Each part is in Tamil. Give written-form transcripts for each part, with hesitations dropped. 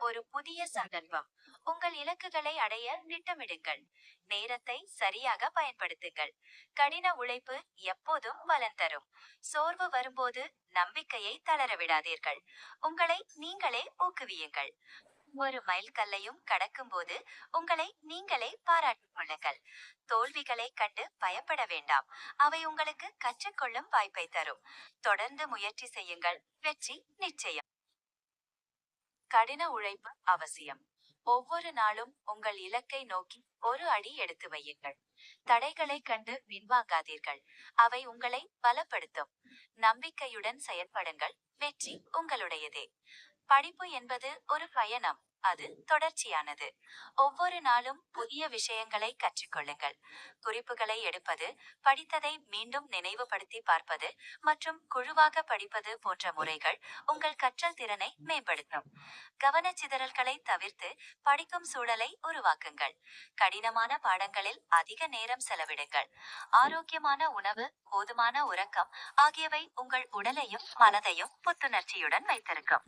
ஒரு புதிய சந்தர்ப்பம். உங்கள் இலக்குகளை அடைய திட்டமிடுங்கள். நேரத்தை சரியாக பயன்படுத்துங்கள். கடின உழைப்பு எப்போதும் பலன் தரும். சோர்வு வரும்போது நம்பிக்கையை தளர விடாதீர்கள். உங்களை நீங்களே ஊக்குவியுங்கள். ஒரு மைல் கல்லையும் கடக்கும்போது உங்களை நீங்களே பாராட்டிக் கொள்ளுங்கள். தோல்விகளை கண்டு பயப்பட வேண்டாம். அவை உங்களுக்கு கற்றுக்கொள்ளும் வாய்ப்பை தரும். தொடர்ந்து முயற்சி செய்யுங்கள். வெற்றி நிச்சயம். கடின உழைப்பு அவசியம். ஒவ்வொரு நாளும் உங்கள் இலக்கை நோக்கி ஒரு அடி எடுத்து வையுங்கள். தடைகளை கண்டு பின்வாங்காதீர்கள். அவை உங்களை பலப்படுத்தும். நம்பிக்கையுடன் செயல்படுங்கள். வெற்றி உங்களுடையதே. படிப்பு என்பது ஒரு பயணம். அது தொடர்ச்சியானது. ஒவ்வொரு நாளும் புதிய விஷயங்களை கற்றுக்கொள்ளுங்கள். குறிப்புகளை எடுப்பது, படித்ததை மீண்டும் நினைவுபடுத்தி பார்ப்பது மற்றும் குழுவாக படிப்பது போன்ற முறைகள் உங்கள் கற்றல் திறனை மேம்படுத்தும். கவனச்சிதறல்களை தவிர்த்து படிக்கும் சூழலை உருவாக்குங்கள். கடினமான பாடங்களில் அதிக நேரம் செலவிடுங்கள். ஆரோக்கியமான உணவு, போதுமான உறக்கம் ஆகியவை உங்கள் உடலையும் மனதையும் புத்துணர்ச்சியுடன் வைத்திருக்கும்.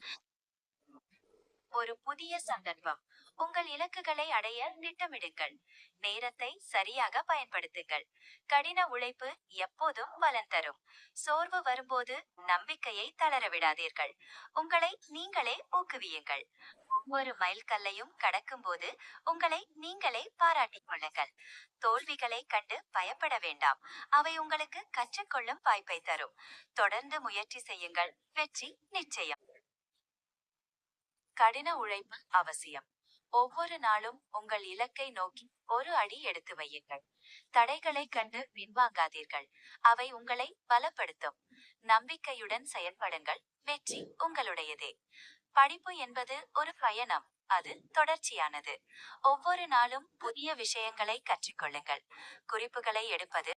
ஒரு புதிய சந்தர்ப்பம். உங்கள் இலக்குகளை அடைய திட்டமிடுங்கள். நேரத்தை சரியாக பயன்படுத்துங்கள். கடின உழைப்பு எப்போதும் பலன் தரும். சோர்வு வரும்போது நம்பிக்கையை தளர விடாதீர்கள். உங்களை நீங்களே ஊக்குவியுங்கள். ஒவ்வொரு மைல் கல்லையும் கடக்கும்போது உங்களை நீங்களே பாராட்டிக் கொள்ளுங்கள். தோல்விகளை கண்டு பயப்பட வேண்டாம். அவை உங்களுக்கு கற்றுக்கொள்ளும் வாய்ப்பை தரும். தொடர்ந்து முயற்சி செய்யுங்கள். வெற்றி நிச்சயம். கடின உழைப்பு அவசியம். ஒவ்வொரு நாளும் உங்கள் இலக்கை நோக்கி ஒரு அடி எடுத்து வையுங்கள். தடைகளை கண்டு பின்வாங்காதீர்கள். அவை உங்களை பலப்படுத்தும். நம்பிக்கையுடன் செயல்படுங்கள். வெற்றி உங்களுடையதே. படிப்பு என்பது ஒரு பயணம். அது தொடர்ச்சியானது. ஒவ்வொரு நாளும் புதிய விஷயங்களை கற்றுக்கொள்ளுங்கள். குறிப்புகளை எடுப்பது,